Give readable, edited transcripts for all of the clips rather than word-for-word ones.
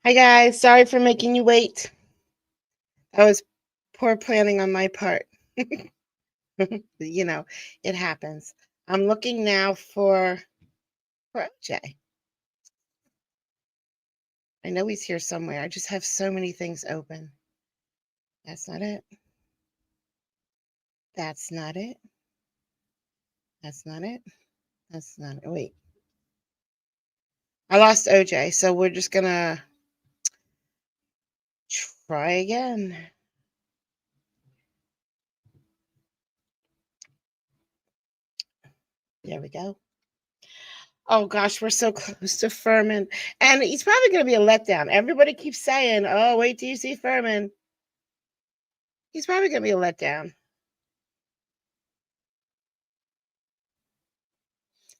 Hi guys, sorry for making you wait. That was poor planning on my part. you know, it happens. I'm looking now for OJ. I know he's here somewhere. I just have so many things open. That's not it. That's not it. That's not it. That's not it. Wait. I lost OJ, so we're just gonna try again. There we go. Oh gosh, we're so close to Furman. And he's probably going to be a letdown. Everybody keeps saying, oh, wait till you see Furman. He's probably going to be a letdown.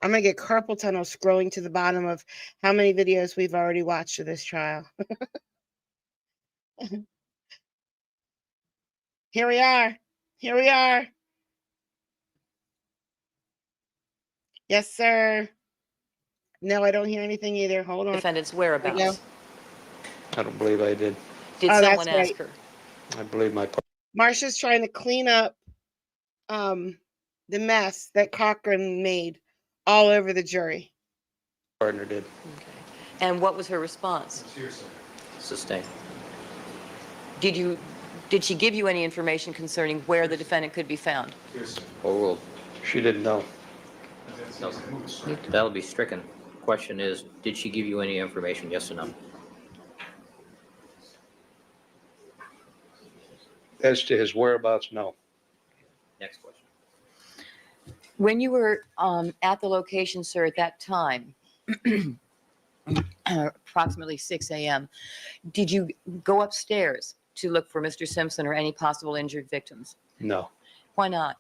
I'm going to get carpal tunnel scrolling to the bottom of how many videos we've already watched of this trial. Here we are. Here we are. Yes, sir. No, I don't hear anything either. Hold on. Defendant's whereabouts. I don't believe I did. Did someone ask her? I believe my Marsha's trying to clean up the mess that Cochran made all over the jury. partner did. Okay. And what was her response? Sustained. Did she give you any information concerning where the defendant could be found? Overruled. She didn't know. No. That'll be stricken. Question is, did she give you any information, yes or no? As to his whereabouts, no. Next question. When you were at the location, sir, at that time, approximately 6 a.m., did you go upstairs to look for Mr. Simpson or any possible injured victims? No. Why not?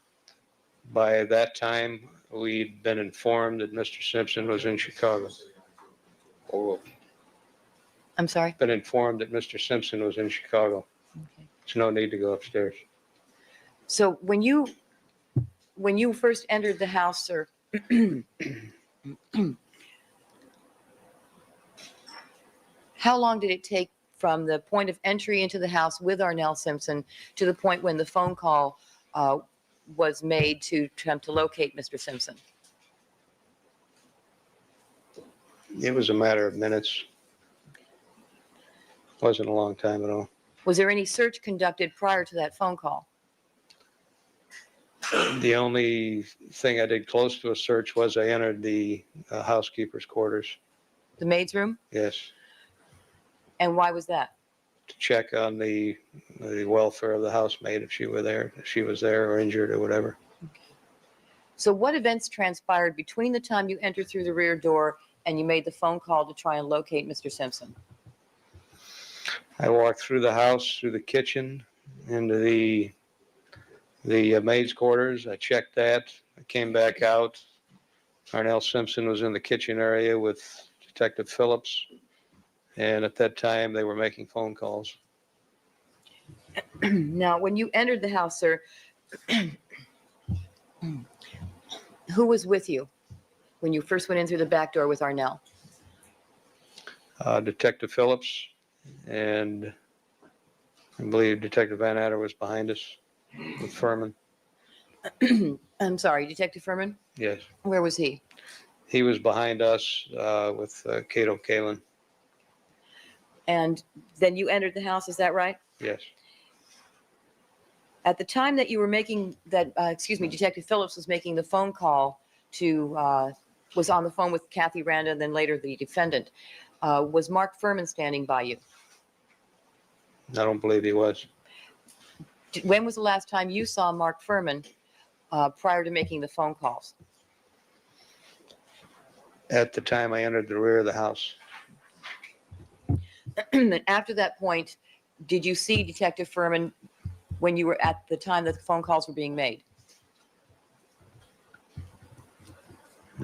By that time, we'd been informed that Mr. Simpson was in Chicago. Overruled. I'm sorry? Been informed that Mr. Simpson was in Chicago. Okay. There's no need to go upstairs. So when you first entered the house, sir, how long did it take from the point of entry into the house with Arnell Simpson to the point when the phone call was made to attempt to locate Mr. Simpson? It was a matter of minutes. Wasn't a long time at all. Was there any search conducted prior to that phone call? The only thing I did close to a search was I entered the housekeeper's quarters. The maid's room? Yes. And why was that? To check on the welfare of the housemaid if she was there or injured or whatever. So what events transpired between the time you entered through the rear door and you made the phone call to try and locate Mr. Simpson? I walked through the house, through the kitchen, into the maid's quarters. I checked that. I came back out. Arnell Simpson was in the kitchen area with Detective Phillips. And at that time, they were making phone calls. Now, when you entered the house, sir, who was with you when you first went in through the back door with Arnell? Detective Phillips, and I believe Detective Van Adder was behind us with Furman. I'm sorry, Detective Furman? Yes. Where was he? He was behind us with Cato Kalin. And then you entered the house, is that right? Yes. At the time that you were making that, Detective Phillips was making the phone call was on the phone with Kathy Randa and then later the defendant. Was Mark Furman standing by you? I don't believe he was. When was the last time you saw Mark Furman prior to making the phone calls? At the time I entered the rear of the house. And after that point, did you see Detective Furman when you were at the time that the phone calls were being made?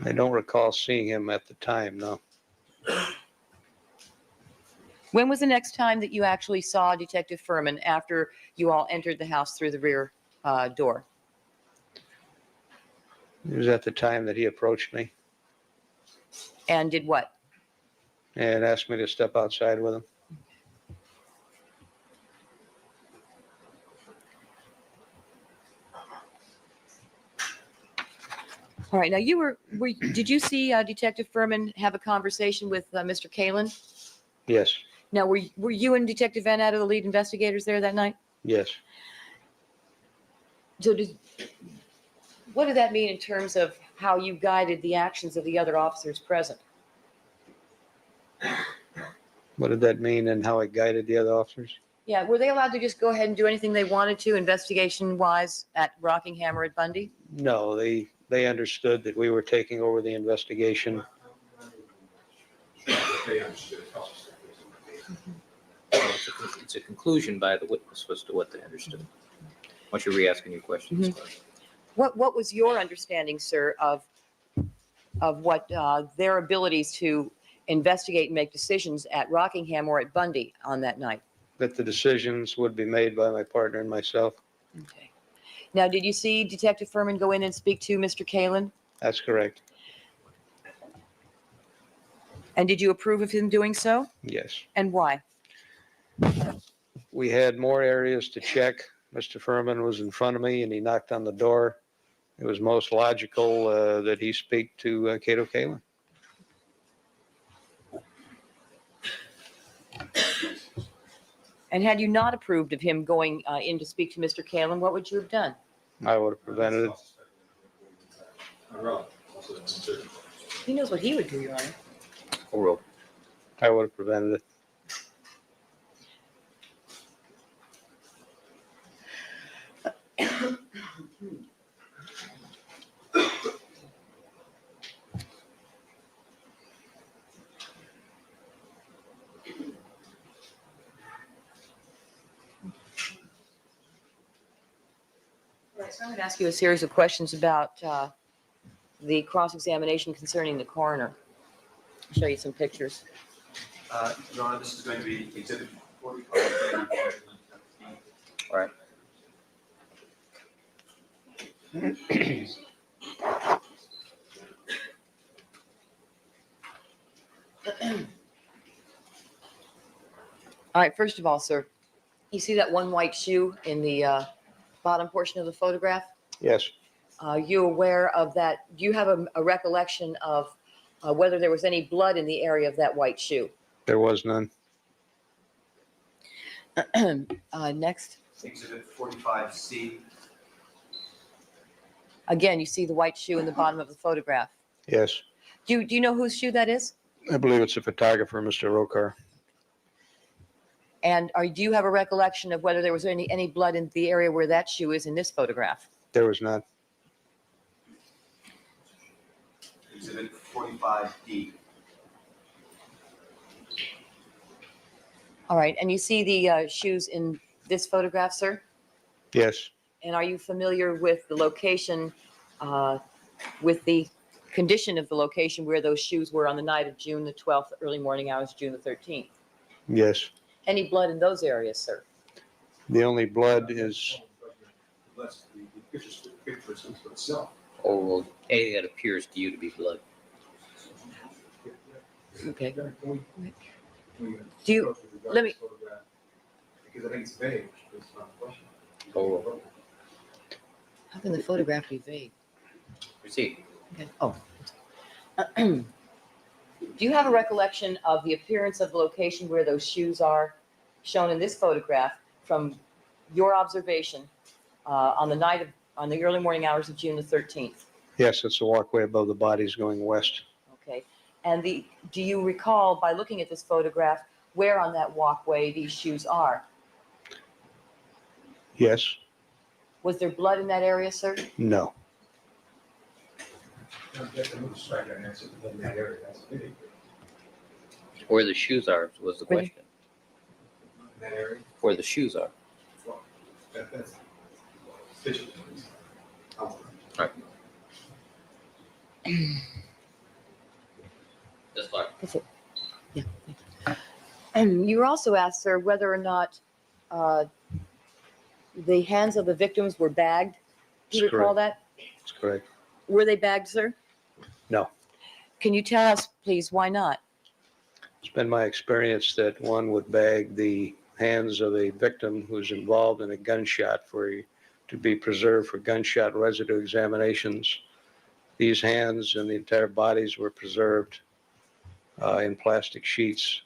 I don't recall seeing him at the time, no. When was the next time that you actually saw Detective Furman after you all entered the house through the rear door? It was at the time that he approached me And did what? and asked me to step outside with him. All right. Now did you see Detective Furman have a conversation with Mr. Kalin? Yes, Now, were you and Detective Van Adder the lead investigators there that night? yes. So what did that mean in terms of how you guided the actions of the other officers present? What did that mean and how it guided the other officers? Yeah, were they allowed to just go ahead and do anything they wanted to investigation-wise at Rockingham or at Bundy? No, they understood that we were taking over the investigation. It's a conclusion by the witness as to what they understood. Once you're re-asking your questions. What was your understanding, sir, of what their abilities to investigate and make decisions at Rockingham or at Bundy on that night? That the decisions would be made by my partner and myself. Okay. Now, did you see Detective Furman go in and speak to Mr. Kalin? That's correct. And did you approve of him doing so? Yes. And why? We had more areas to check. Mr. Furman was in front of me and he knocked on the door. It was most logical that he speak to Cato Kalin. And had you not approved of him going in to speak to Mr. Kalin, what would you have done? I would have prevented it. He knows what he would do, Your Honor. Oral. I would have prevented it. Right, so I'm going to ask you a series of questions about the cross-examination concerning the coroner. I'll show you some pictures. Your Honor, this is going to be exhibit 45. All right. All right, first of all, sir, you see that one white shoe in the bottom portion of the photograph? Yes, Are you aware of that? Do you have a recollection of whether there was any blood in the area of that white shoe? there was none. Next. Exhibit 45C. Again, you see the white shoe in the bottom of the photograph. Yes, Do you know whose shoe that is? I believe it's a photographer, Mr. Rokar. And do you have a recollection of whether there was any blood in the area where that shoe is in this photograph? There was none. Exhibit 45D. All right, and you see the shoes in this photograph, sir? Yes, And are you familiar with the location, with the condition of the location where those shoes were on the night of June the 12th, early morning hours, June the 13th? yes. Any blood in those areas, sir? The only blood is, Oral. Anything that appears to you to be blood. Okay. Do you, let me, Because I think it's vague. It's not a question. Oral. how can the photograph be vague? Proceed. Okay. Oh. Do you have a recollection of the appearance of the location where those shoes are shown in this photograph from your observation on the early morning hours of June the 13th? yes, it's a walkway above the bodies going west. Okay. And do you recall, by looking at this photograph, where on that walkway these shoes are? Yes, Was there blood in that area, sir? no. Where the shoes are was the Really? question. That area, Where the shoes are. that's suspicious. That's fine. That's it. Yeah. And you were also asked, sir, whether or not the hands of the victims were bagged. Do you That's recall that? That's correct. Were they bagged, sir? No. Can you tell us, please, why not? It's been my experience that one would bag the hands of a victim who's involved in a gunshot to be preserved for gunshot residue examinations. These hands and the entire bodies were preserved in plastic sheets.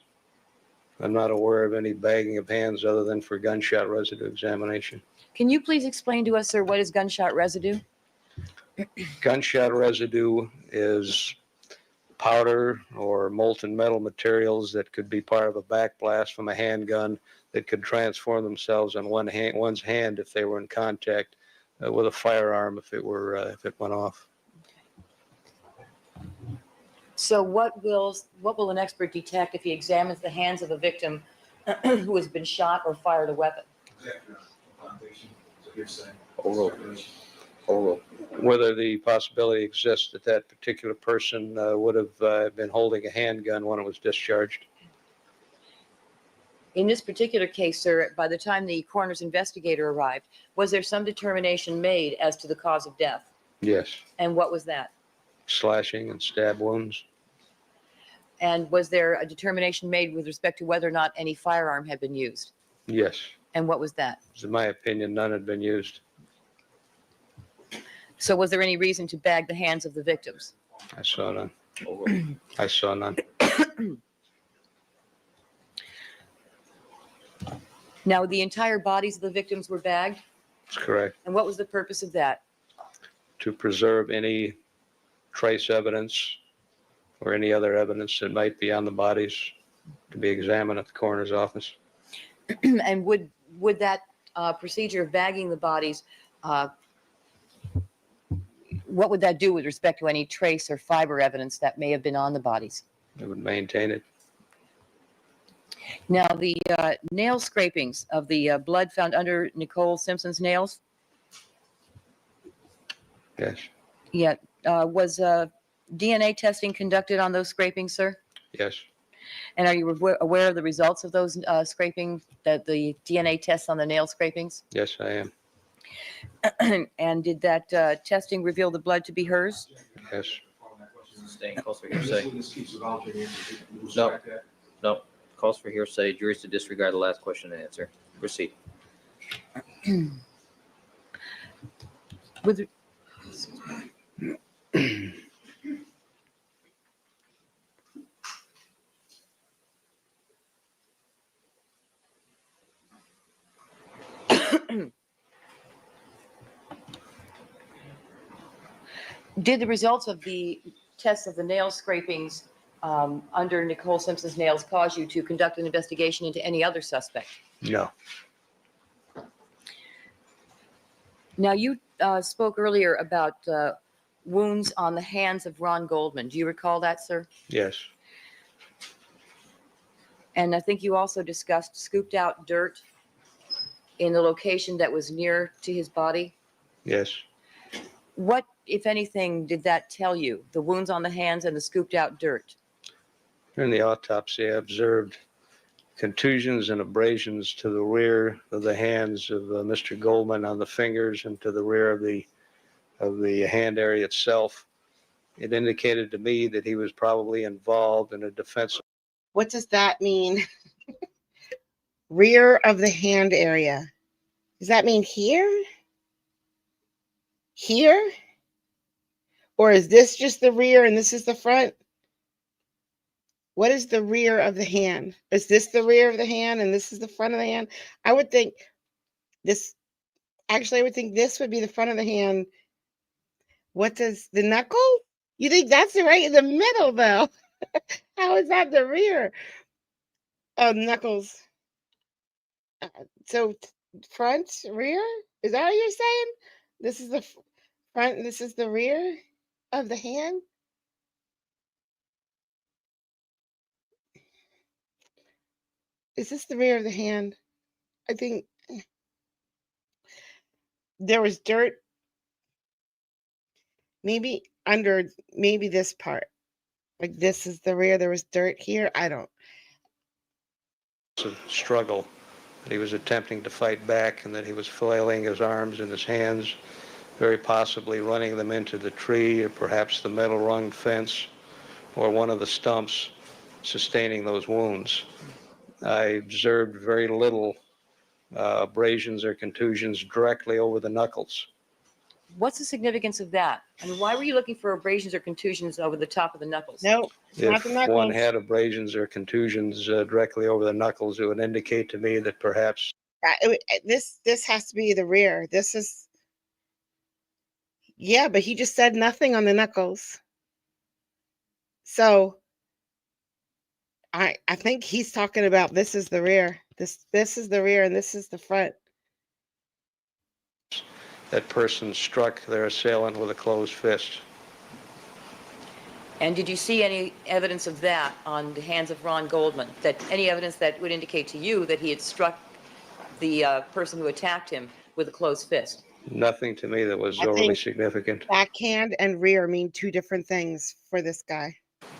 I'm not aware of any bagging of hands other than for gunshot residue examination. Can you please explain to us, sir, what is gunshot residue? Gunshot residue is powder or molten metal materials that could be part of a backblast from a handgun that could transform themselves on one's hand if they were in contact with a firearm if it went off. So what will an expert detect if he examines the hands of a victim who has been shot or fired a weapon? Exactly. Foundation, so hearsay. Oral. Speculation. Oral. Whether the possibility exists that that particular person would have been holding a handgun when it was discharged. In this particular case, sir, by the time the coroner's investigator arrived, was there some determination made as to the cause of death? Yes. And what was that? Slashing and stab wounds. And was there a determination made with respect to whether or not any firearm had been used? Yes. And what was that? In my opinion, none had been used. So was there any reason to bag the hands of the victims? I saw none. Oral. I saw none. Now, the entire bodies of the victims were bagged? That's correct. And what was the purpose of that? To preserve any trace evidence or any other evidence that might be on the bodies to be examined at the coroner's office. And would that procedure of bagging the bodies, what would that do with respect to any trace or fiber evidence that may have been on the bodies? It would maintain it. Now, the nail scrapings of the blood found under Nicole Simpson's nails, Yes. yeah, was DNA testing conducted on those scrapings, sir? Yes. And are you aware of the results of those scraping, the DNA tests on the nail scrapings? Yes, I am. And did that testing reveal the blood to be hers? Yes. Staying calls for hearsay. This keeps evolving. You No. respect that? No. Calls for hearsay. Juries to disregard the last question and answer. Proceed. With Did the results of the tests of the nail scrapings under Nicole Simpson's nails cause you to conduct an investigation into any other suspect? No. Now, you spoke earlier about wounds on the hands of Ron Goldman. Do you recall that, sir? Yes. And I think you also discussed scooped out dirt in the location that was near to his body. Yes. What, if anything, did that tell you? The wounds on the hands and the scooped out dirt? During the autopsy, I observed contusions and abrasions to the rear of the hands of Mr. Goldman on the fingers and to the rear of the hand area itself. It indicated to me that he was probably involved in a defensive. What does that mean? Rear of the hand area. Does that mean here? Here? Or is this just the rear and this is the front? What is the rear of the hand? Is this the rear of the hand and this is the front of the hand? I would think this, actually, I would think this would be the front of the hand. What does the knuckle? You think that's right in the middle, though? How is that the rear? Oh, knuckles. So front, rear? Is that what you're saying? This is the front and this is the rear of the hand? Is this the rear of the hand? I think there was dirt maybe under maybe this part. Like this is the rear. There was dirt here. I don't. Struggle. That he was attempting to fight back and that he was flailing his arms and his hands, very possibly running them into the tree or perhaps the metal rung fence or one of the stumps, sustaining those wounds. I observed very little abrasions or contusions directly over the knuckles. What's the significance of that? I mean, why were you looking for abrasions or contusions over the top of the knuckles? No, it's not If the one knuckles. had abrasions or contusions directly over the knuckles, it would indicate to me that perhaps This has to be the rear. This is, yeah, but he just said nothing on the knuckles. So I think he's talking about this is the rear. This is the rear and this is the front. that person struck their assailant with a closed fist. And did you see any evidence of that on the hands of Ron Goldman? That any evidence that would indicate to you that he had struck the person who attacked him with a closed fist? Nothing to me that was I overly think significant. backhand and rear mean two different things for this guy.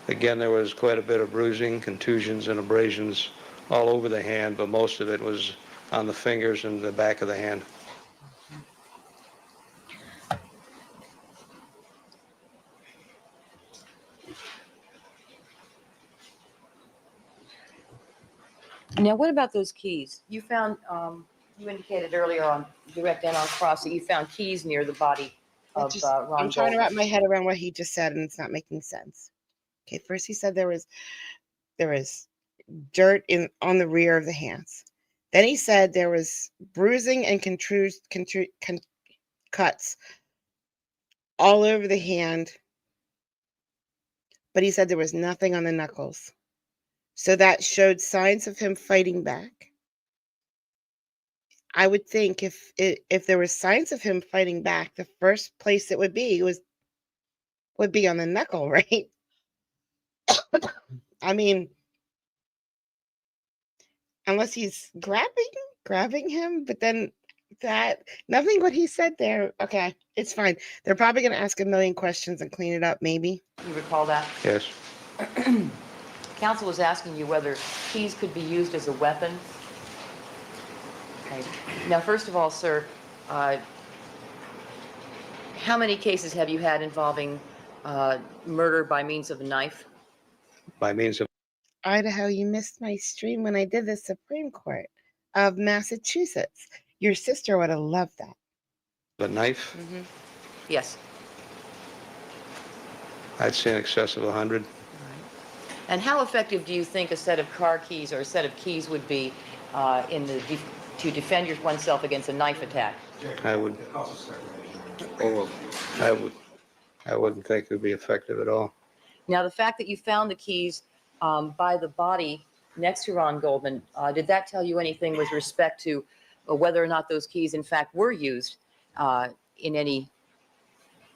Again, there was quite a bit of bruising, contusions, and abrasions all over the hand, but most of it was on the fingers and the back of the hand. Now, what about those keys? You found, you indicated earlier on direct and on cross that you found keys near the body That of just- Ron I'm trying to Goldman. wrap my head around what he just said, and it's not making sense. Okay, first he said there was dirt on the rear of the hands. Then he said there was bruising and cuts all over the hand, but he said there was nothing on the knuckles. So that showed signs of him fighting back. I would think if there were signs of him fighting back, the first place it would be on the knuckle, right? I mean, unless he's grabbing him, but then that nothing what he said there. Okay, it's fine. They're probably going to ask a million questions and clean it up, maybe. You recall that? Yes. Counsel was asking you whether keys could be used as a weapon. Okay. Now, first of all, sir, how many cases have you had involving murder by means of a knife? By means of Idaho, you missed my stream when I did the Supreme Court of Massachusetts. Your sister would have loved that. a knife, Yes. I'd say in excess of 100. And how effective do you think a set of car keys or a set of keys would be to defend oneself against a knife attack? I would, Overruled. I wouldn't think it would be effective at all. Now, the fact that you found the keys by the body next to Ron Goldman, did that tell you anything with respect to whether or not those keys, in fact, were used in any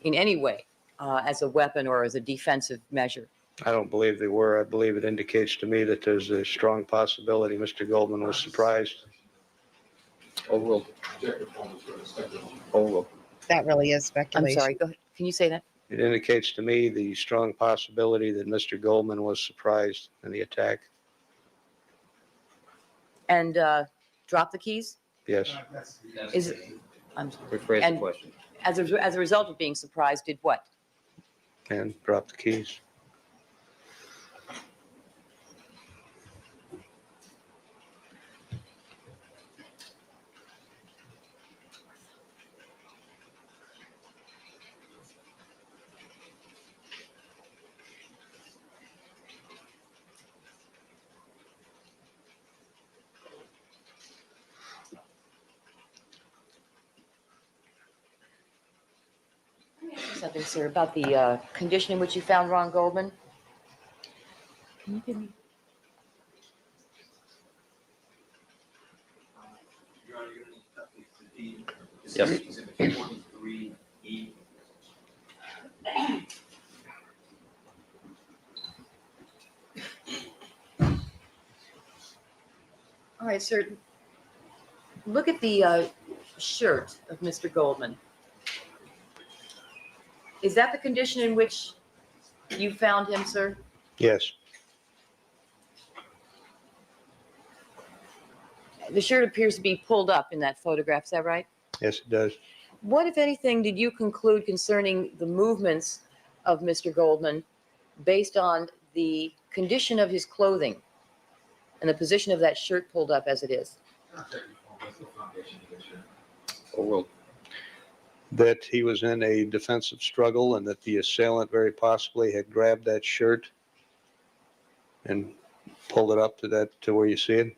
way as a weapon or as a defensive measure? I don't believe they were. I believe it indicates to me that there's a strong possibility Mr. Goldman was surprised. Overruled. Overruled. That really is I'm speculation. sorry, go ahead. Can you say that? It indicates to me the strong possibility that Mr. Goldman was surprised in the attack. And drop the keys? Yes. Is it, I'm sorry. Rephrase the And- question. As a result of being surprised, did what? And drop the keys. Something, sir, about the condition in which you found Ron Goldman? Can you give me? Your Honor, you're gonna need copy of the deed. This is Yes. Exhibit 43E. All right, sir. Look at the shirt of Mr. Goldman. Is that the condition in which you found him, sir? Yes. The shirt appears to be pulled up in that photograph, is that right? Yes, it does. What, if anything, did you conclude concerning the movements of Mr. Goldman based on the condition of his clothing and the position of that shirt pulled up as it is? Overruled. that he was in a defensive struggle and that the assailant very possibly had grabbed that shirt and pulled it up to where you see it.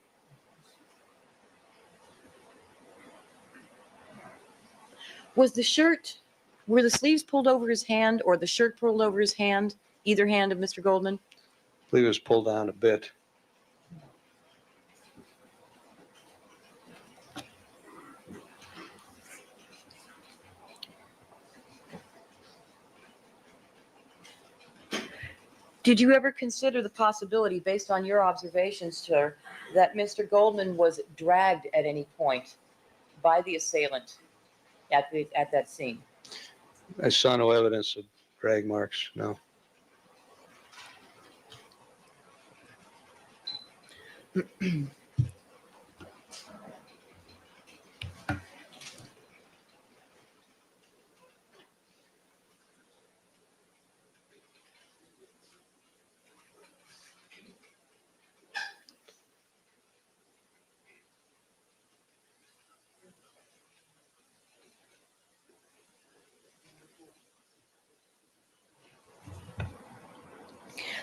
Was the shirt, were the sleeves pulled over his hand or the shirt pulled over his hand, either hand of Mr. Goldman? I believe it was pulled down a bit. Did you ever consider the possibility, based on your observations, sir, that Mr. Goldman was dragged at any point by the assailant at that scene? I saw no evidence of drag marks, no.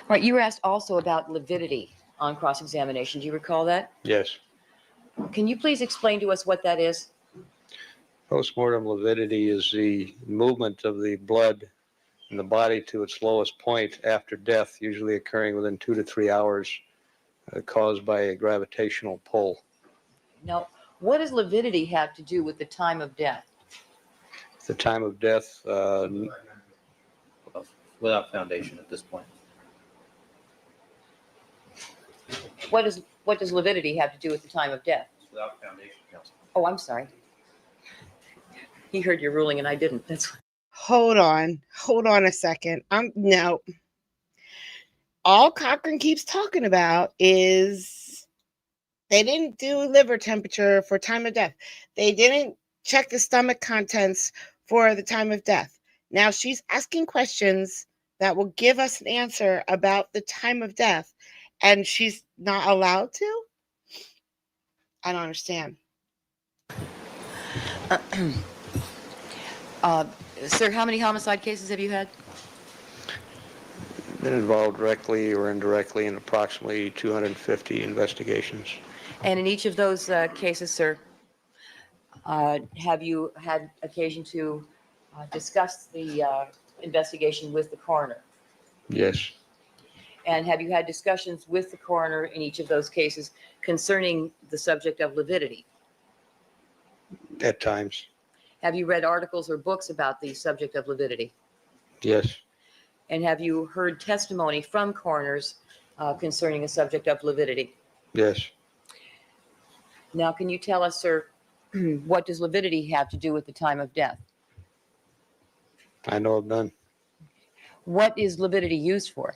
Right, you were asked also about lividity on cross-examination. Do you recall that? Yes. Can you please explain to us what that is? Postmortem lividity is the movement of the blood in the body to its lowest point after death, usually occurring within 2 to 3 hours, caused by a gravitational pull. Now, what does lividity have to do with the time of death? The time of death, Without foundation at this point. What does lividity have to do with the time of death? Without foundation, counsel. Oh, I'm sorry. He heard your ruling and I didn't. That's Hold on a second. No. All Cochran keeps talking about is they didn't do liver temperature for time of death. They didn't check the stomach contents for the time of death. Now she's asking questions that will give us an answer about the time of death, and she's not allowed to? I don't understand. Sir, how many homicide cases have you had? been involved directly or indirectly in approximately 250 investigations. And in each of those cases, sir, have you had occasion to discuss the investigation with the coroner? Yes, And have you had discussions with the coroner in each of those cases concerning the subject of lividity? at times. Have you read articles or books about the subject of lividity? Yes, And have you heard testimony from coroners concerning the subject of lividity? yes. Now, can you tell us, sir, what does lividity have to do with the time of death? I know of none. What is lividity used for?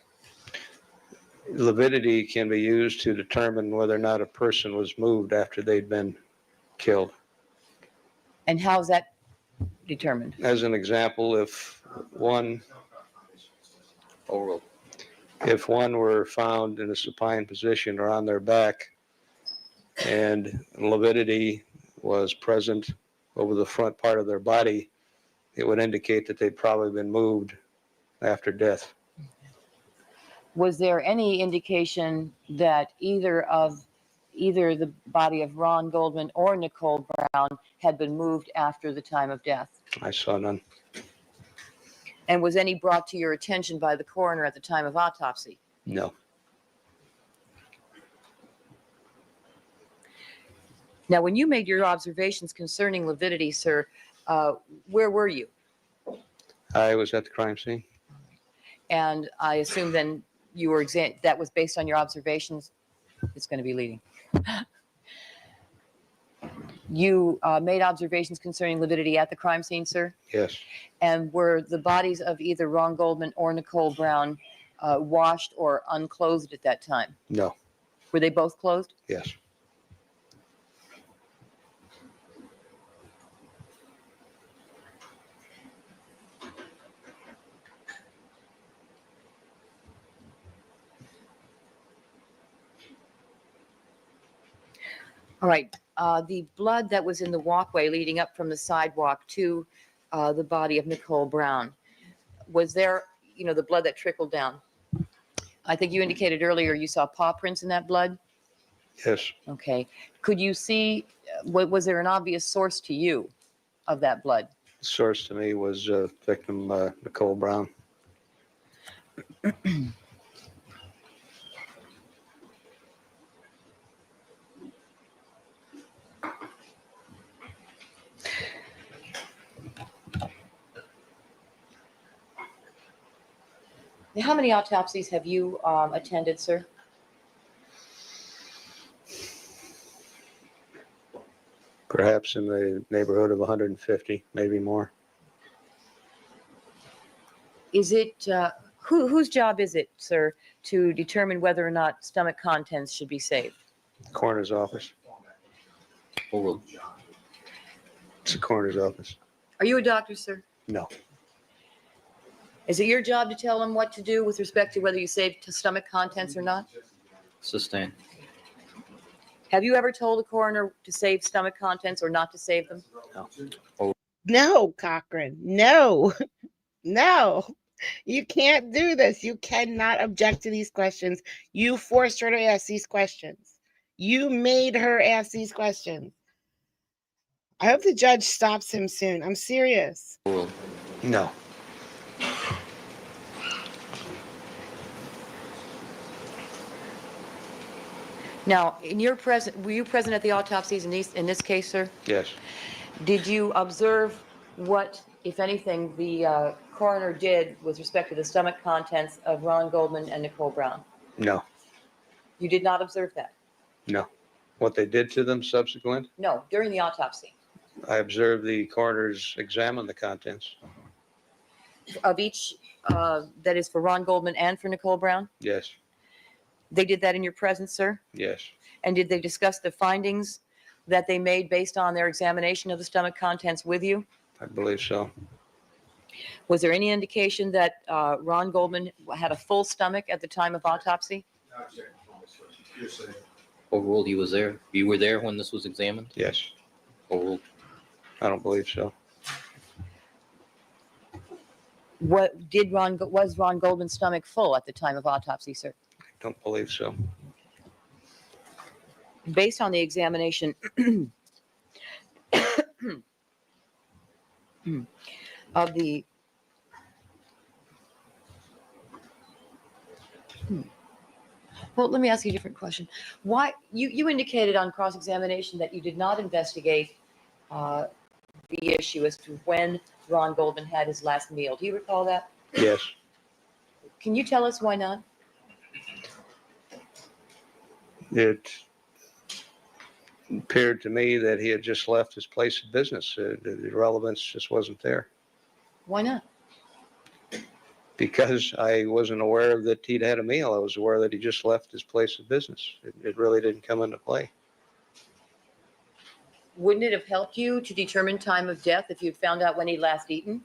Lividity can be used to determine whether or not a person was moved after they'd been killed. And how is that determined? As an example, if one were found in a supine position or on their back and lividity was present over the front part of their body, it would indicate that they'd probably been moved after death. Was there any indication that either the body of Ron Goldman or Nicole Brown had been moved after the time of death? I saw none. And was any brought to your attention by the coroner at the time of autopsy? No. Now, when you made your observations concerning lividity, sir, where were you? I was at the crime scene. And I assume then you were that was based on your observations. It's going to be leading. You made observations concerning lividity at the crime scene, sir? Yes. And were the bodies of either Ron Goldman or Nicole Brown washed or unclothed at that time? No. Were they both clothed? Yes. All right. The blood that was in the walkway leading up from the sidewalk to the body of Nicole Brown, was there, the blood that trickled down? I think you indicated earlier you saw paw prints in that blood. Yes, Okay. Could you see, was there an obvious source to you of that blood? the source to me was victim Nicole Brown. How many autopsies have you attended, sir? Perhaps in the neighborhood of 150, maybe more. Is it, whose job is it, sir, to determine whether or not stomach contents should be saved? Coroner's office. Overruled. It's the coroner's office. Are you a doctor, sir? No, Is it your job to tell them what to do with respect to whether you save stomach contents or not? Sustain. Have you ever told a coroner to save stomach contents or not to save them? No, Cochran. No, no. You can't do this. You cannot object to these questions. You forced her to ask these questions. You made her ask these questions. I hope the judge stops him soon. I'm serious. Overruled. no. Now, were you present at the autopsies in this case, sir? Yes, Did you observe what, if anything, the coroner did with respect to the stomach contents of Ron Goldman and Nicole Brown? no, You did not observe that? no. What they did to them subsequent, No, during the autopsy I observed the coroners examine the contents. of each, that is for Ron Goldman and for Nicole Brown? Yes, They did that in your presence, sir? yes, And did they discuss the findings that they made based on their examination of the stomach contents with you? I believe so. Was there any indication that Ron Goldman had a full stomach at the time of autopsy? Overruled. He was there. You were there when this was examined? Yes, Overruled. I don't believe so. Was Ron Goldman's stomach full at the time of autopsy, sir? Don't believe so. Based on the examination of the well, let me ask you a different question. Why you indicated on cross-examination that you did not investigate the issue as to when Ron Goldman had his last meal. Do you recall that? Yes, Can you tell us why not? it appeared to me that he had just left his place of business. The relevance just wasn't there Why not? because I wasn't aware that he'd had a meal. I was aware that he just left his place of business. It really didn't come into play. Wouldn't it have helped you to determine time of death if you'd found out when he'd last eaten?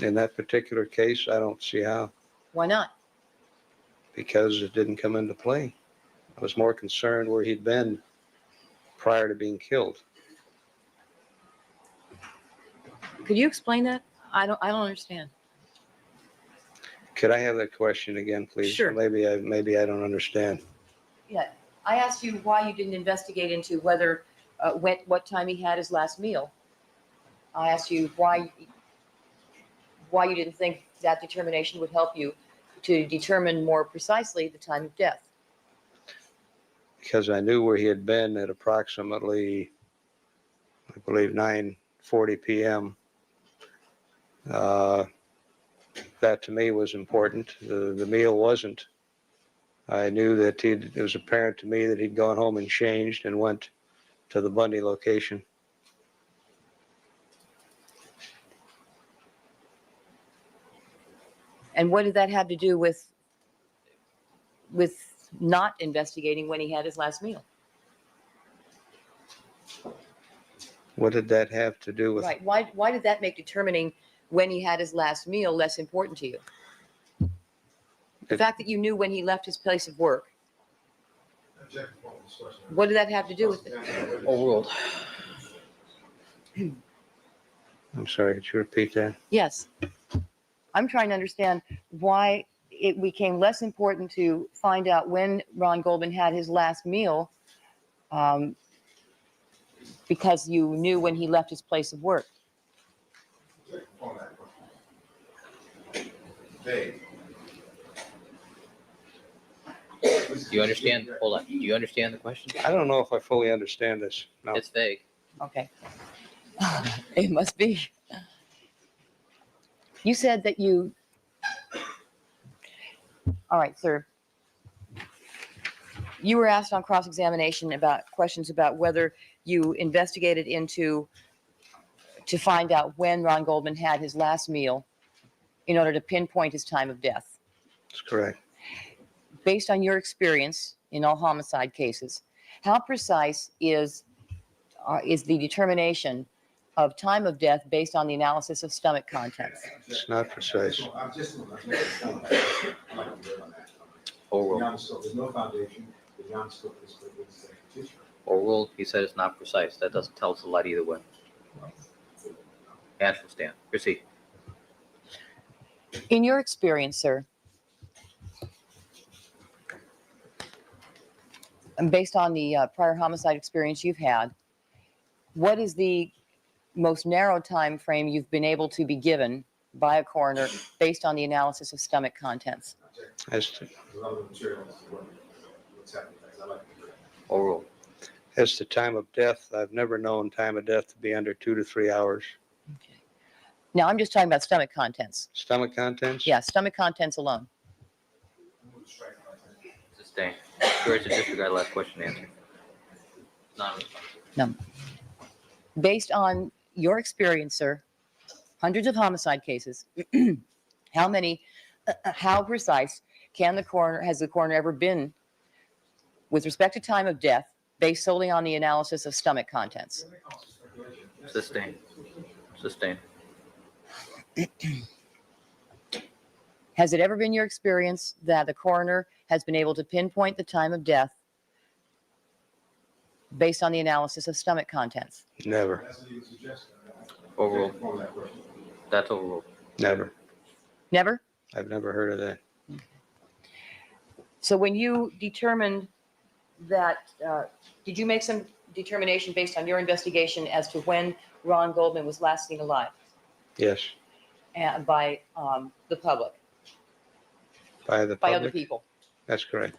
In that particular case, I don't see how, Why not? because it didn't come into play. I was more concerned where he'd been prior to being killed. Could you explain that? I don't understand. Could I have that question again, please? Sure. Maybe I don't understand. Yeah, I asked you why you didn't investigate into whether what time he had his last meal. I asked you why you didn't think that determination would help you to determine more precisely the time of death. Because I knew where he had been at approximately, I believe, 9:40 p.m. That to me was important. The meal wasn't. I knew that it was apparent to me that he'd gone home and changed and went to the Bundy location. And what did that have to do with not investigating when he had his last meal? What did that have to do with? Right. Why did that make determining when he had his last meal less important to you? The fact that you knew when he left his place of work. What did that have to do with it? Overruled. I'm sorry, could you repeat that? Yes. I'm trying to understand why it became less important to find out when Ron Goldman had his last meal, because you knew when he left his place of work. Vague. Do you understand? Hold on. Do you understand the question? I don't know if I fully understand this. No. It's vague. Okay. It must be. You said that you. All right, sir. You were asked on cross-examination about questions about whether you investigated into to find out when Ron Goldman had his last meal in order to pinpoint his time of death. That's correct. Based on your experience in all homicide cases, how precise is the determination of time of death based on the analysis of stomach contents? It's not precise. Overruled. There's no foundation. The non-scope is tissue. Overruled. He said it's not precise. That doesn't tell us a lot either way. Ash will stand. Proceed. In your experience, sir, and based on the prior homicide experience you've had, what is the most narrow time frame you've been able to be given by a coroner based on the analysis of stomach contents? As to, Overruled. as to time of death, I've never known time of death to be under 2 to 3 hours. Okay. Now I'm just talking about stomach contents. Stomach contents? Yeah, stomach contents alone. Sustain. George, to disregard last question answer. Non-responsive. Based on your experience, sir, hundreds of homicide cases, how precise has the coroner ever been with respect to time of death based solely on the analysis of stomach contents? Sustain. Sustain. Has it ever been your experience that the coroner has been able to pinpoint the time of death based on the analysis of stomach contents? Never. Overruled. That's overruled. Never. Never? I've never heard of that. So when you determined that, did you make some determination based on your investigation as to when Ron Goldman was last seen alive Yes. by the public, By the by other public? people? That's correct.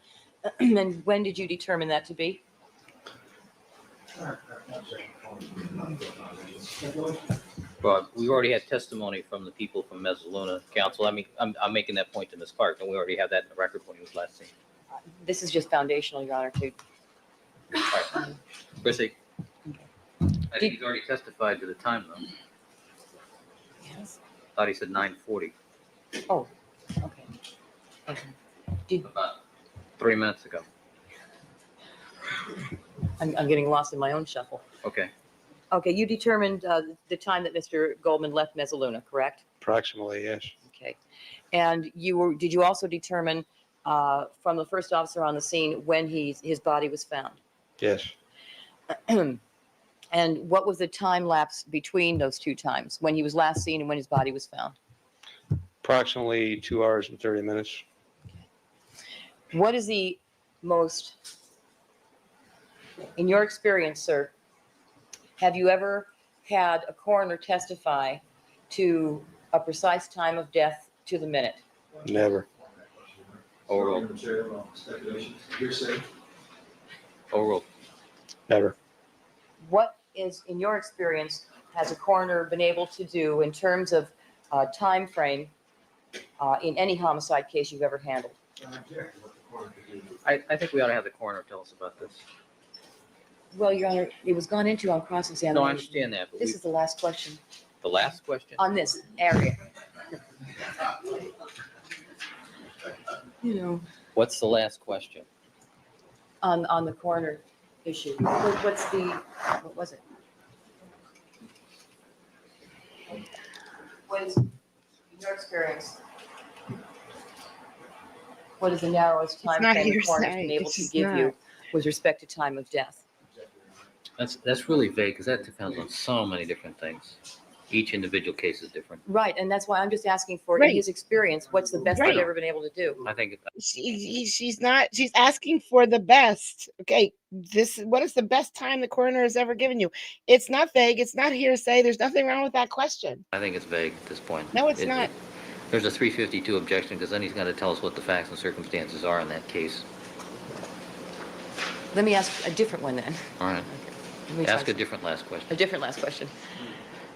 And when did you determine that to be? Well, we already had testimony from the people from Mezzaluna Council. I mean, I'm making that point to Ms. Clark, and we already have that in the record when he was last seen. This is just foundational, Your Honor, too. All right. Proceed. I think he's already testified to the time, though. Yes. Thought he said 9:40, Oh, okay. Okay. about 3 minutes ago. I'm getting lost in my own shuffle. Okay. Okay, you determined the time that Mr. Goldman left Mezzaluna, correct? Approximately, yes. Okay. And did you also determine from the first officer on the scene when his body was found? Yes. And what was the time lapse between those two times, when he was last seen and when his body was found? Approximately 2 hours and 30 minutes. What is the most, in your experience, sir, have you ever had a coroner testify to a precise time of death to the minute? Never. Overruled. Overruled. Never. What is, in your experience, has a coroner been able to do in terms of time frame in any homicide case you've ever handled? I think we ought to have the coroner tell us about this. Well, Your Honor, it was gone into on cross-examination. No, I understand that, but This is the last question the last question. on this area. You know, What's the last question? on the coroner issue. What was it? What is, in your experience, what is the narrowest time not frame the your coroner's side. been able It's to just give not. you with respect to time of death? That's really vague because that depends on so many different things. Each individual case is different. Right, and that's why I'm just asking for, in Right. his experience, what's the best Right. they've ever been able to do? I think She's not, she's asking for the best. Okay, what is the best time the coroner has ever given you? It's not vague, it's not hearsay, there's nothing wrong with that question. it's vague at this point. No, it's not. There's a 352 objection because then he's got to tell us what the facts and circumstances are in that case. Let me ask a different one then. All right. Let me Ask try a different last question. a different last question.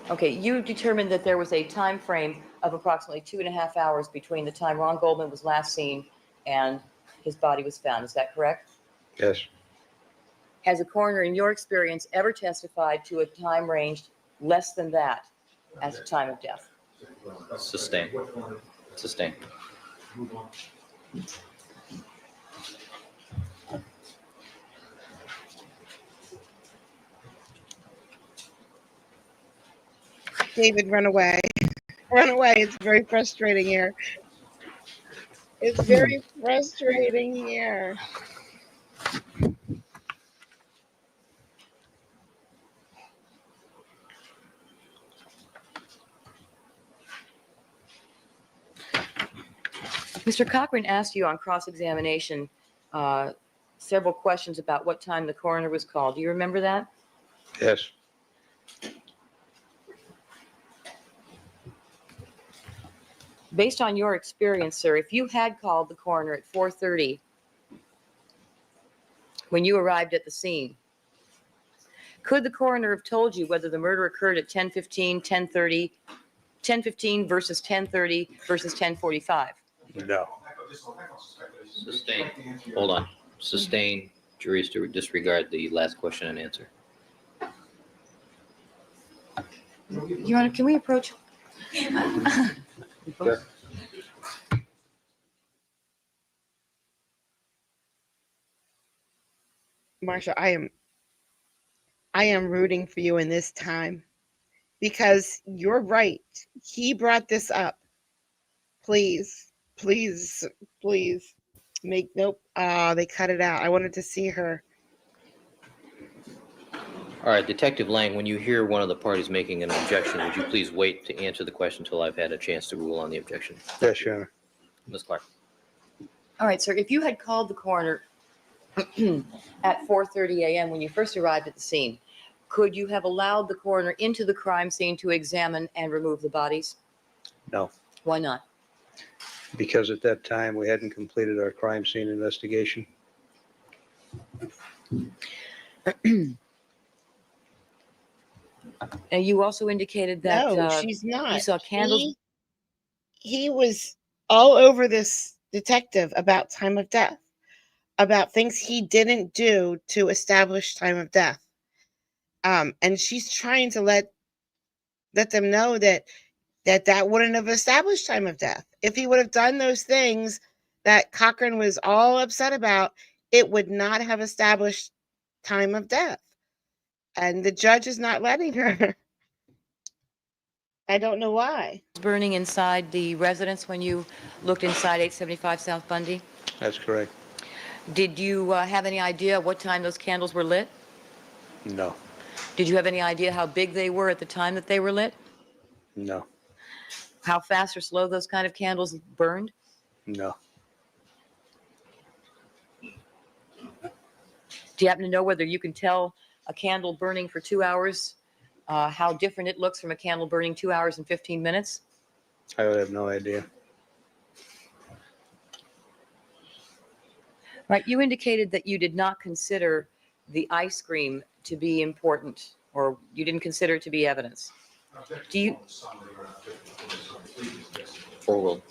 Okay, you determined that there was a time frame of approximately 2.5 hours between the time Ron Goldman was last seen and his body was found. Is that correct? Yes, Has a coroner, in your experience, ever testified to a time range less than that as a time of death? Sustained. Sustained. David, run away. Run away. It's very frustrating here. It's very frustrating here. Mr. Cochran asked you on cross-examination several questions about what time the coroner was called. Do you remember that? yes, Based on your experience, sir, if you had called the coroner at 4:30 when you arrived at the scene, could the coroner have told you whether the murder occurred at 10:15, 10:30, 10:15 versus 10:30 versus 10:45? no, Sustained. Hold on. Sustained. Juries to disregard the last question and answer. Your Honor, can we approach? Sure. Marsha, I am rooting for you in this time because you're right. He brought this up. Please, please, please make nope. They cut it out. I wanted to see her. All right, Detective Lang, when you hear one of the parties making an objection, would you please wait to answer the question until I've had a chance to rule on the objection? yes, Your Honor. Ms. Clark. All right, sir, if you had called the coroner at 4:30 a.m. when you first arrived at the scene, could you have allowed the coroner into the crime scene to examine and remove the bodies? No, Why not? because at that time we hadn't completed our crime scene investigation. And you also indicated that No, she's not. you saw candles. He was all over this detective about time of death, about things he didn't do to establish time of death. And she's trying to let them know that wouldn't have established time of death. If he would have done those things that Cochran was all upset about, it would not have established time of death. And the judge is not letting her. I don't know why. Burning inside the residence when you looked inside 875 South Bundy. That's correct. Did you have any idea what time those candles were lit? No, Did you have any idea how big they were at the time that they were lit? no, How fast or slow those kind of candles burned? no, Do you happen to know whether you can tell a candle burning for 2 hours, how different it looks from a candle burning 2 hours and 15 minutes? I would have no idea. Right, you indicated that you did not consider the ice cream to be important, or you didn't consider it to be evidence. Do you Overruled.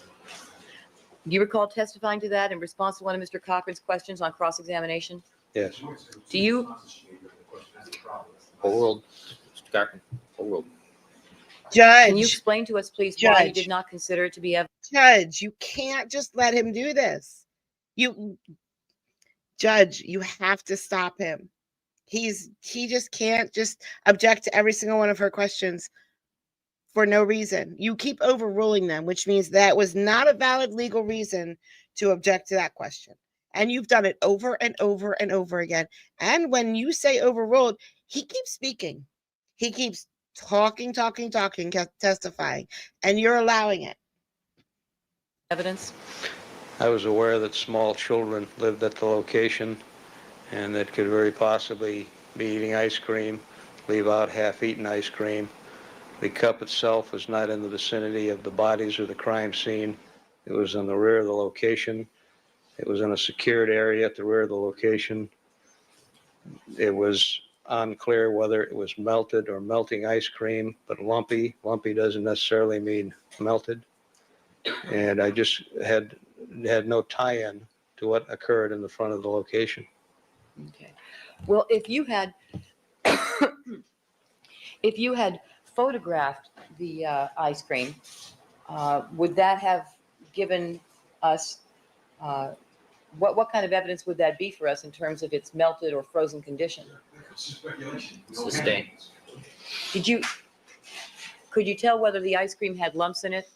recall testifying to that in response to one of Mr. Cochran's questions on cross-examination? Yes, Do you, Overruled. Mr. Cochran. Overruled. can you Judge, explain to us, please, why you Judge. did not consider it to be evidence? Judge, you can't just let him do this. Judge, you have to stop him. He just can't just object to every single one of her questions for no reason. You keep overruling them, which means that was not a valid legal reason to object to that question. And you've done it over and over and over again. And when you say overruled, he keeps speaking. He keeps talking, testifying, and you're allowing it. Evidence? I was aware that small children lived at the location and that could very possibly be eating ice cream, leave out half-eaten ice cream. The cup itself was not in the vicinity of the bodies or the crime scene. It was in the rear of the location. It was in a secured area at the rear of the location. It was unclear whether it was melted or melting ice cream, but lumpy. Lumpy doesn't necessarily mean melted. And I just had no tie-in to what occurred in the front of the location. Okay. Well, if you had, if you had photographed the ice cream, would that have given us, what kind of evidence would that be for us in terms of its melted or frozen condition? Sustained. Could you tell whether the ice cream had lumps in it?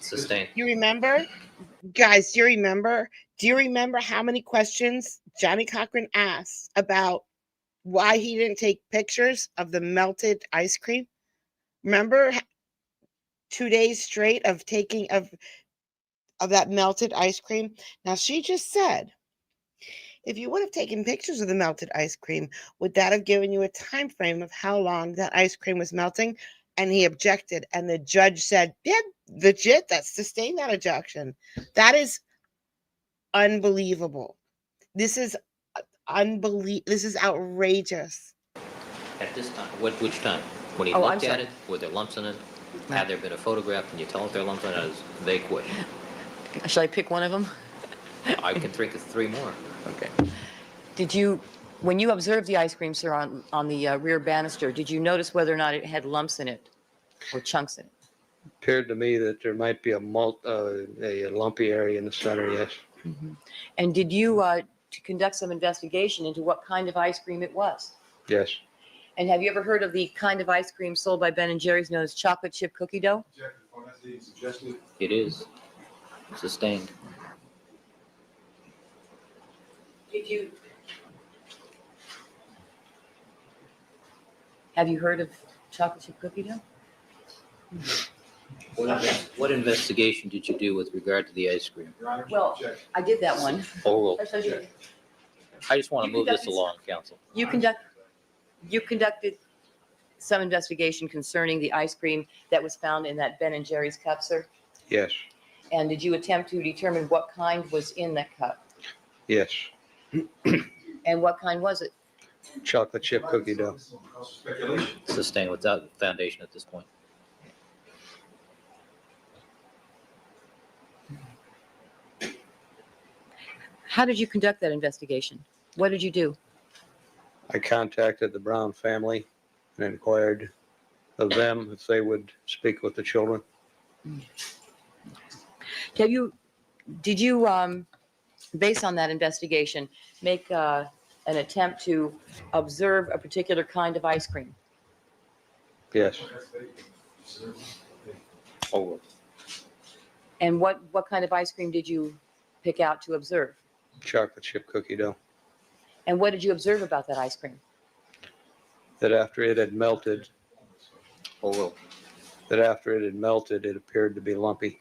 Sustained. You remember? Guys, do you remember? Do you remember how many questions Johnny Cochran asked about why he didn't take pictures of the melted ice cream? Remember 2 days straight of taking of that melted ice cream? Now she just said, if you would have taken pictures of the melted ice cream, would that have given you a time frame of how long that ice cream was melting? And he objected, and the judge said, yeah, legit, that sustained that objection. That is unbelievable. This is this is outrageous. At this time, which time? When he Oh, I'm looked at sorry. it, were there lumps in it? Had there been a photograph? Can you tell if there are lumps in it? Is they quit? Shall I pick one of them? I can think of three more. Okay. Did you, when you observed the ice cream, sir, on the rear banister, did you notice whether or not it had lumps in it or chunks in it? Appeared to me that there might be a lumpy area in the center, yes. Mm-hmm. And did you to conduct some investigation into what kind of ice cream it was? Yes. And have you ever heard of the kind of ice cream sold by Ben & Jerry's known as chocolate chip cookie dough? It is sustained. Have you heard of chocolate chip cookie dough? What investigation did you do with regard to the ice cream? Well, I did that one. Oral. I just want to You move this conducted- along, counsel. You conducted some investigation concerning the ice cream that was found in that Ben & Jerry's cup, sir? Yes. And did you attempt to determine what kind was in that cup? Yes. And what kind was it? Chocolate chip cookie dough. Sustained without foundation at this point. How did you conduct that investigation? What did you do? I contacted the Brown family and inquired of them if they would speak with the children. Did you, based on that investigation, make an attempt to observe a particular kind of ice cream? Yes. Oral. And what kind of ice cream did you pick out to observe? Chocolate chip cookie dough. And what did you observe about that ice cream? That after it had melted, Oral. it appeared to be lumpy.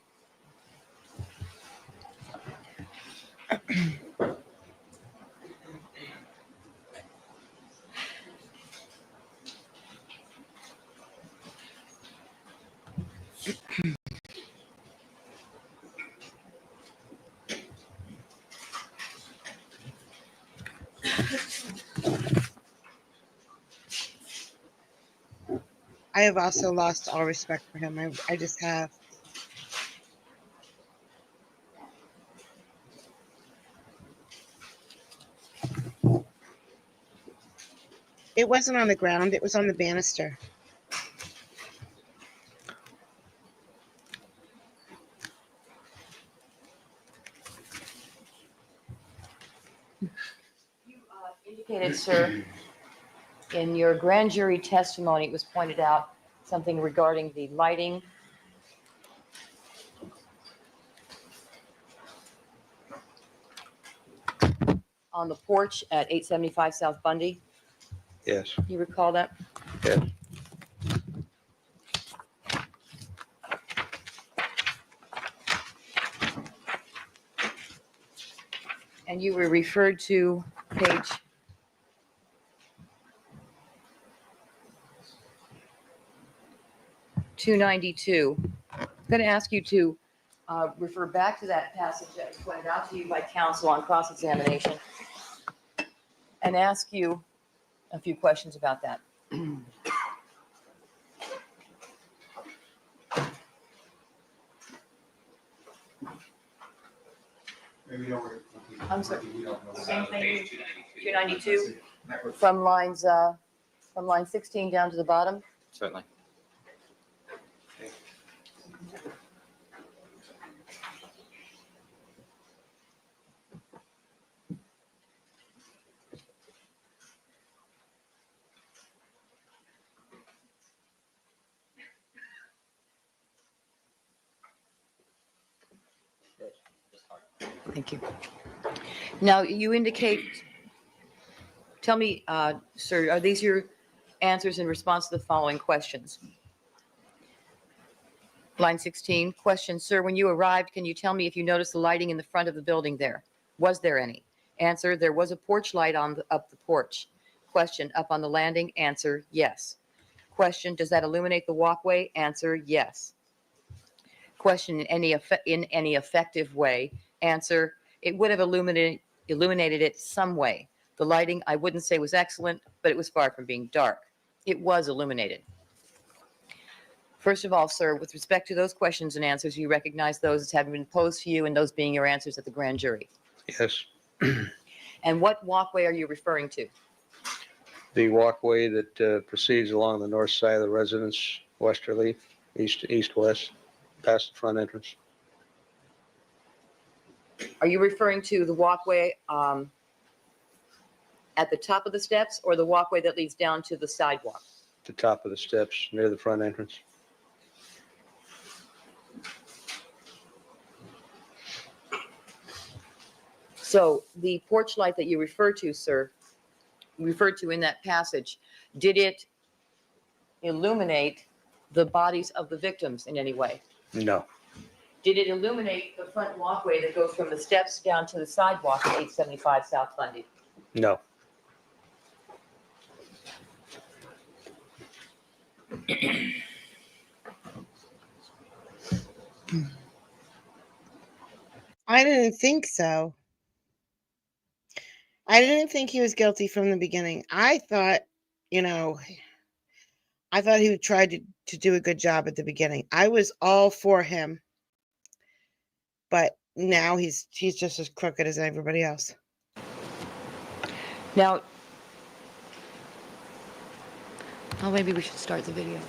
I have also lost all respect for him. I just have. It wasn't on the ground, it was on the banister. You indicated, sir, in your grand jury testimony, it was pointed out something regarding the lighting on the porch at 875 South Bundy. Yes. You recall that? Yes. And you were referred to page 292. I'm going to ask you to refer back to that passage that was pointed out to you by counsel on cross-examination and ask you a few questions about that. I'm sorry. Same thing, 292, from line 16 down to the bottom. Certainly. Thank you. Now, you indicate, tell me, sir, are these your answers in response to the following questions? Line 16, question, sir, when you arrived, can you tell me if you noticed the lighting in the front of the building there? Was there any? Answer, there was a porch light up the porch. Question, up on the landing? Answer, yes. Question, does that illuminate the walkway? Answer, yes. Question, in any effective way? Answer, it would have illuminated it some way. The lighting, I wouldn't say was excellent, but it was far from being dark. It was illuminated. First of all, sir, with respect to those questions and answers, you recognize those as having been posed to you and those being your answers at the grand jury. Yes. And what walkway are you referring to? The walkway that proceeds along the north side of the residence, westerly, east-west, past the front entrance. Are you referring to the walkway at the top of the steps or the walkway that leads down to the sidewalk? The top of the steps near the front entrance. So the porch light that you referred to, sir, referred to in that passage, did it illuminate the bodies of the victims in any way? No. Did it illuminate the front walkway that goes from the steps down to the sidewalk at 875 South Bundy? No. I didn't think so. I didn't think he was guilty from the beginning. I thought, I thought he tried to do a good job at the beginning. I was all for him, but now he's just as crooked as everybody else. Now, oh, maybe we should start the video.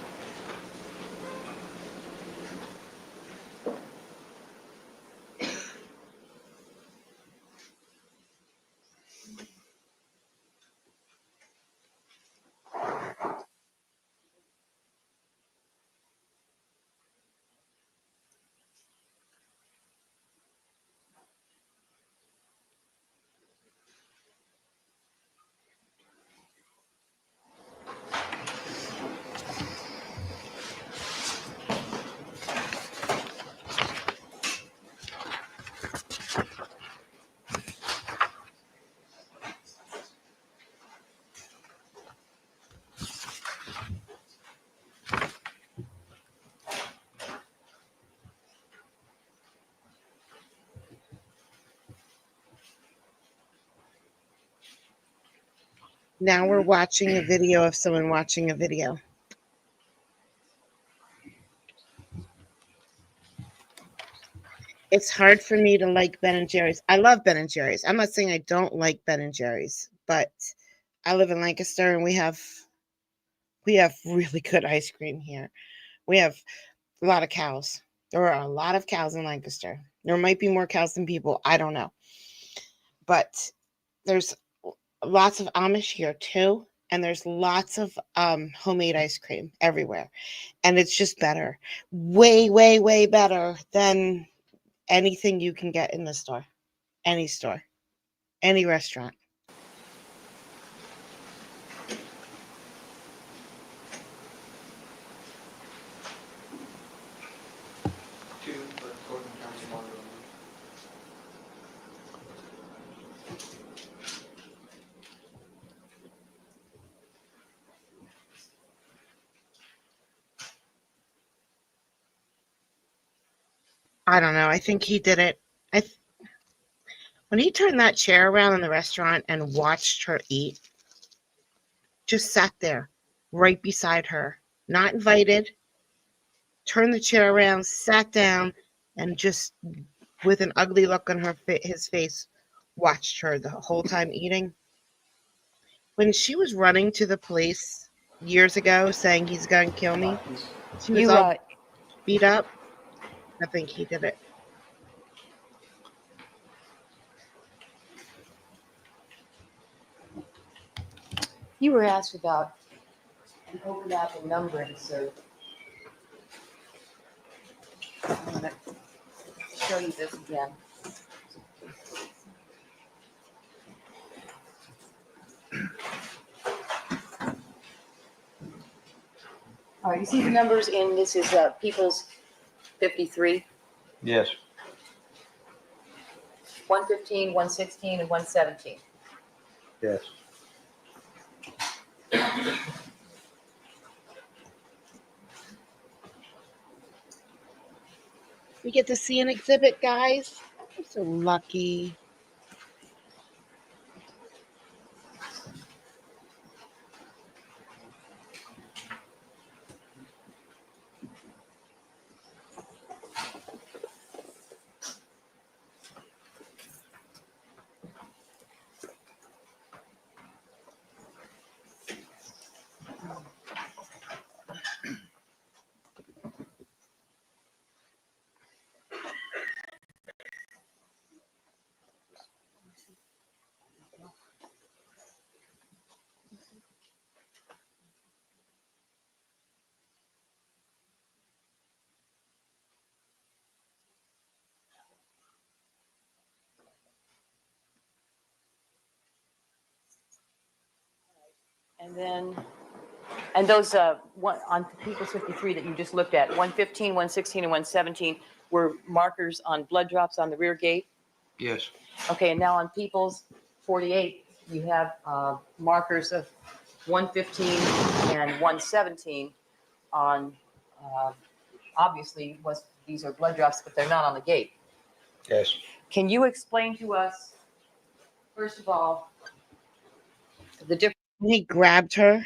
Now we're watching a video of someone watching a video. It's hard for me to like Ben and Jerry's. I love Ben and Jerry's. I'm not saying I don't like Ben and Jerry's, but I live in Lancaster and we have really good ice cream here. We have a lot of cows. There are a lot of cows in Lancaster. There might be more cows than people. I don't know. But there's lots of Amish here too. And there's lots of homemade ice cream everywhere. And it's just better. Way, way, way better than anything you can get in the store. Any store. Any restaurant. I don't know. I think he did it. When he turned that chair around in the restaurant and watched her eat, just sat there right beside her, not invited, turned the chair around, sat down, and just with an ugly look on his face, watched her the whole time eating. When she was running to the police years ago saying he's going to kill me, she was You, all beat up. I think he did it. you were asked about an overlap in numbering, so I'm going to show you this again. All right, you see the numbers in this is People's 53, Yes. 115, 116, and 117. Yes. We get to see an exhibit, guys. I'm so lucky. And then, and those one on People's 53 that you just looked at, 115, 116, and 117 were markers on blood drops on the rear gate. Yes. Okay, and now on People's 48, you have markers of 115 and 117 on, obviously, these are blood drops, but they're not on the gate. Yes. Can you explain to us, first of all, the difference? He grabbed her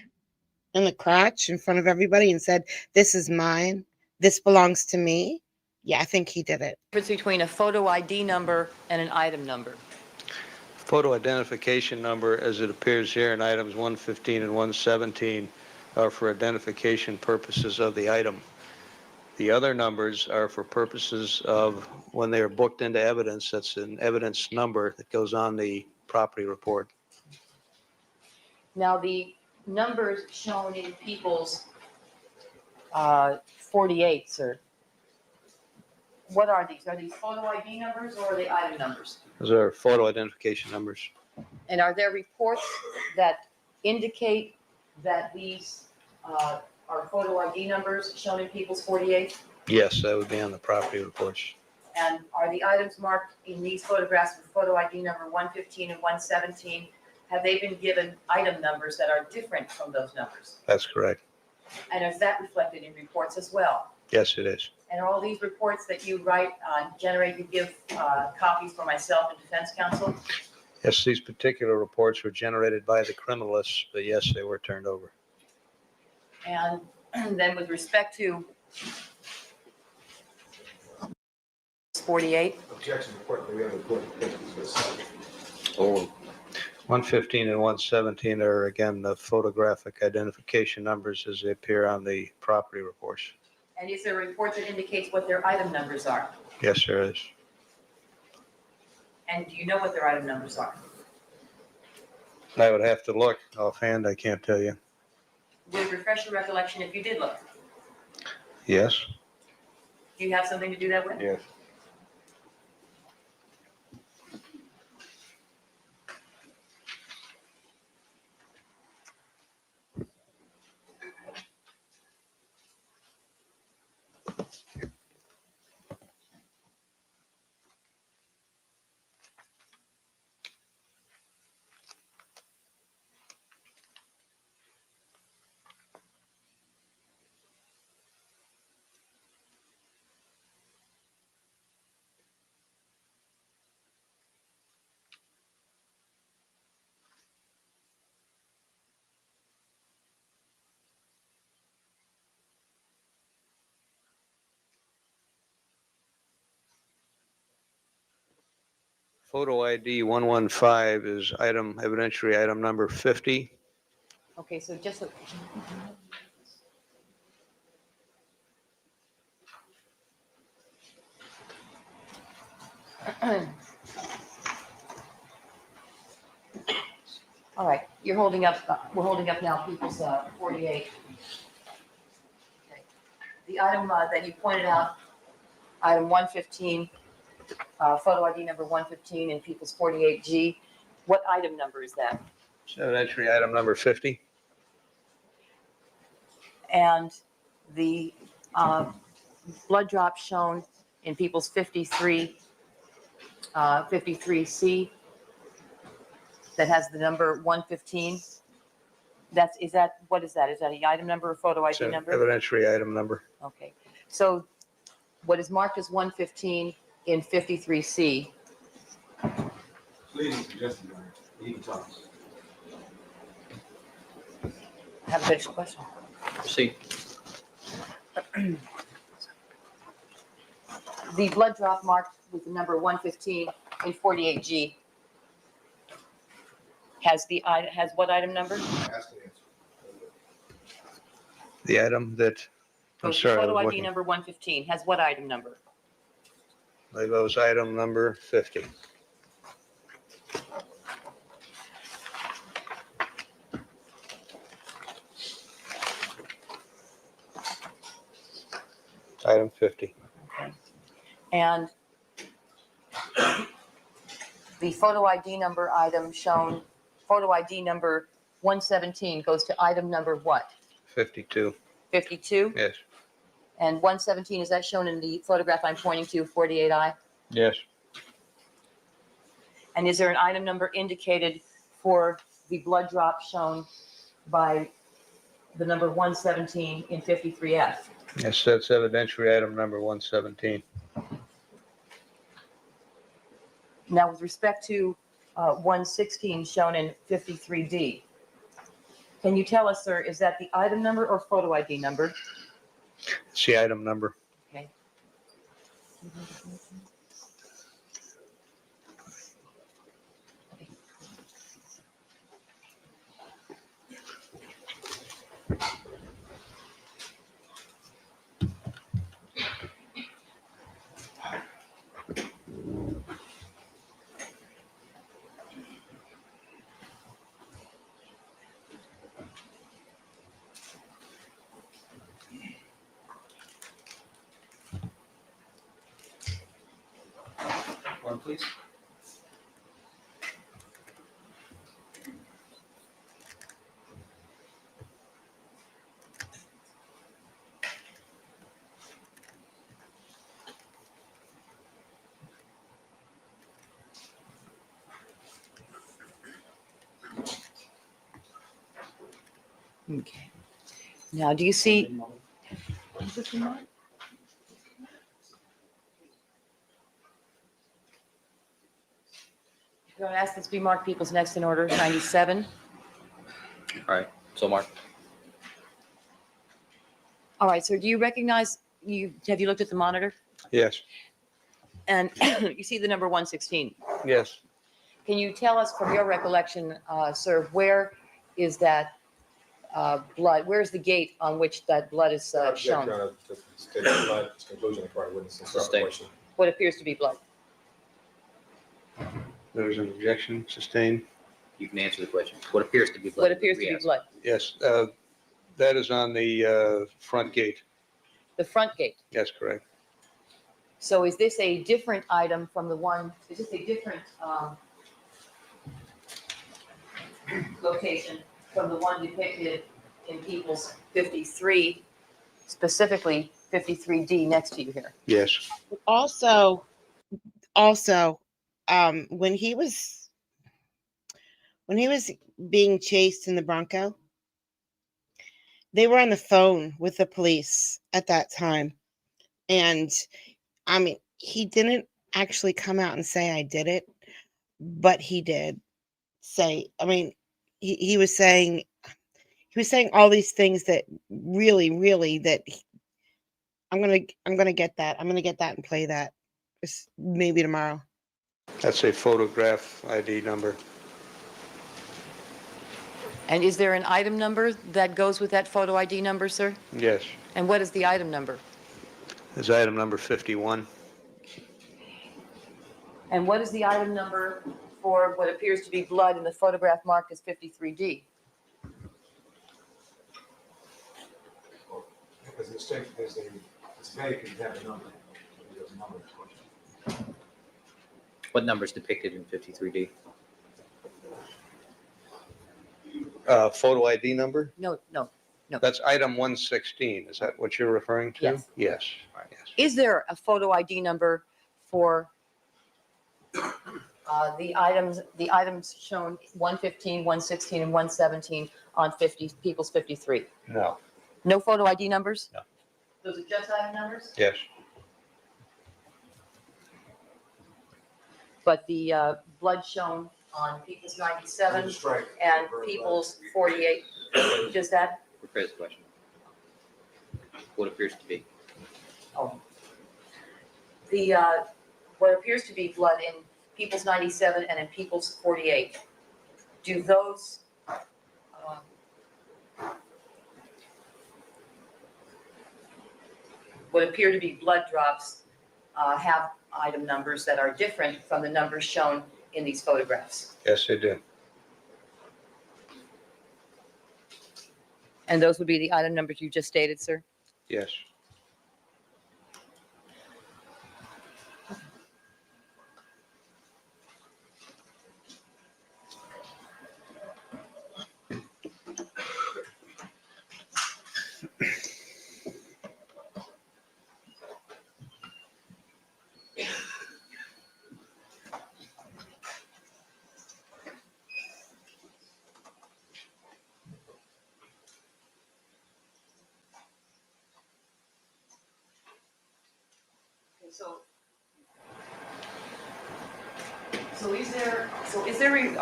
in the crotch in front of everybody and said, "This is mine. This belongs to me." Yeah, I think he did it. Between a photo ID number and an item number? Photo identification number, as it appears here in items 115 and 117, are for identification purposes of the item. The other numbers are for purposes of when they are booked into evidence. That's an evidence number that goes on the property report. Now, the numbers shown in People's 48s, or what are these? Are these photo ID numbers or are they item numbers? Those are photo identification numbers. And are there reports that indicate that these are photo ID numbers shown in People's 48? Yes, that would be on the property reports. And are the items marked in these photographs with photo ID number 115 and 117, have they been given item numbers that are different from those numbers? That's correct. And is that reflected in reports as well? Yes, it is. And are all these reports that you write, generate, you give copies for myself and defense counsel? Yes, these particular reports were generated by the criminalists, but yes, they were turned over. And then with respect to 48, Objection, report, we have a report. Oh. 115 and 117 are, again, the photographic identification numbers as they appear on the property reports. and is there a report that indicates what their item numbers are? Yes, there is. And do you know what their item numbers are? I would have to look offhand. I can't tell you. Would it refresh your recollection if you did look? Yes? Do you have something to do that with? Yes. Photo ID 115 is evidentiary item number 50. Okay, so just, all right, you're holding up, we're holding up now people's 48. Okay. The item that you pointed out, item 115, photo ID number 115 in people's 48G, what item number is that? It's evidentiary item number 50. And the blood drop shown in people's 53, 53C that has the number 115. What is that? Is that an item number or photo It's ID an number? evidentiary item number. Okay. So what is marked as 115 in 53C? Please, Justin, you can talk. I have a bit of a question. See, The blood drop marked with the number 115 in 48G has what item number? The item that, I'm Goes to sorry, I photo was ID looking. number 115 has what item number? I believe it was item number 50. Item 50. Okay. And the photo ID number item shown, photo ID number 117 goes to item number what? 52. 52? Yes. And 117, is that shown in the photograph I'm pointing to, 48I? Yes. And is there an item number indicated for the blood drop shown by the number 117 in 53F? Yes, that's evidentiary item number 117. Now, with respect to 116 shown in 53D, can you tell us, sir, is that the item number or photo ID number? It's the item number. Okay. One, please. Okay. Now, do you see? Do I ask this be marked people's next in order, 97? all right, so Mark, All right, sir, do you recognize, have you looked at the monitor? Yes. And you see the number 116. Yes. Can you tell us from your recollection, sir, where is that blood, where's the gate on which that blood is shown? Conclusion, according to witnesses. Sustained. Question. What appears to be blood? There's an objection sustained. you can answer the question. What appears to be blood? What appears to be Re-ask. blood? Yes, that is on the front gate. The front gate. Yes, correct. So is this a different item from the one, is this a different location from the one depicted in People's 53, specifically 53D next to you here? Yes. Also, when he was being chased in the Bronco, they were on the phone with the police at that time. And I mean, he didn't actually come out and say I did it, but he did say, I mean, he was saying all these things that really that I'm gonna get that and play that maybe tomorrow. That's a photograph ID number. And is there an item number that goes with that photo ID number, sir? Yes. And what is the item number? It's item number 51. And what is the item number for what appears to be blood in the photograph marked as 53D? Because it's vague, you have a number. There's a number question. What number is depicted in 53D? Photo ID number? No. That's item 116. Is that what you're referring to? Yes. Yes. Yes. Is there a photo ID number for the items shown 115, 116, and 117 on People's 53? No. No photo ID numbers? No. Those are just item numbers? Yes. But the blood shown on People's 97 Strike. and People's 48, just that? Rephrase the question. What appears to be? Oh. The, what appears to be blood in People's 97 and in People's 48, do those, what appear to be blood drops, have item numbers that are different from the numbers shown in these photographs? Yes, they do. And those would be the item numbers you just stated, sir? Yes.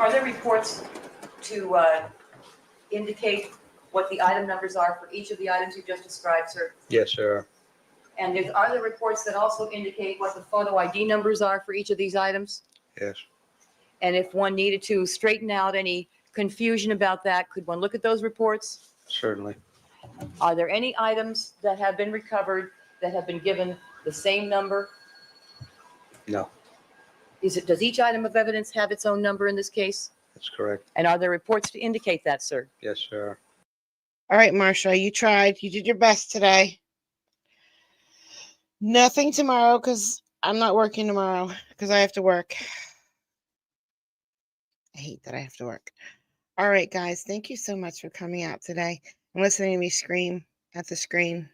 Are there reports to indicate what the item numbers are for each of the items you just described, sir? Yes, sir. And are there reports that also indicate what the photo ID numbers are for each of these items? Yes. And if one needed to straighten out any confusion about that, could one look at those reports? Certainly. Are there any items that have been recovered that have been given the same number? No, Does each item of evidence have its own number in this case? that's correct. And are there reports to indicate that, sir? Yes, sir. All right, Marsha, you tried. You did your best today. Nothing tomorrow because I'm not working tomorrow because I have to work. I hate that I have to work. All right, guys, thank you so much for coming out today and listening to me scream at the screen.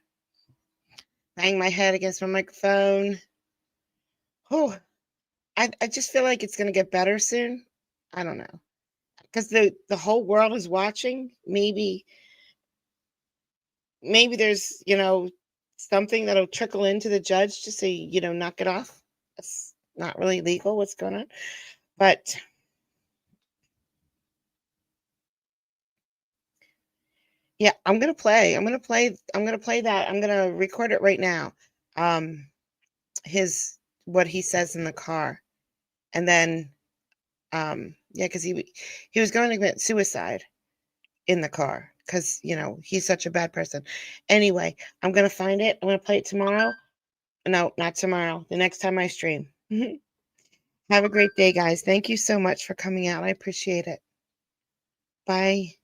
Bang my head against my microphone. Oh, I just feel like it's going to get better soon. I don't know. Because the whole world is watching. Maybe there's, something that'll trickle into the judge to say, knock it off. That's not really legal what's going on. But yeah, I'm going to play that. I'm going to record it right now. What he says in the car. And then because he was going to commit suicide in the car because he's such a bad person. Anyway, I'm gonna find it. I'm gonna play it tomorrow. No, not tomorrow. The next time I stream. Have a great day, guys. Thank you so much for coming out. I appreciate it. Bye.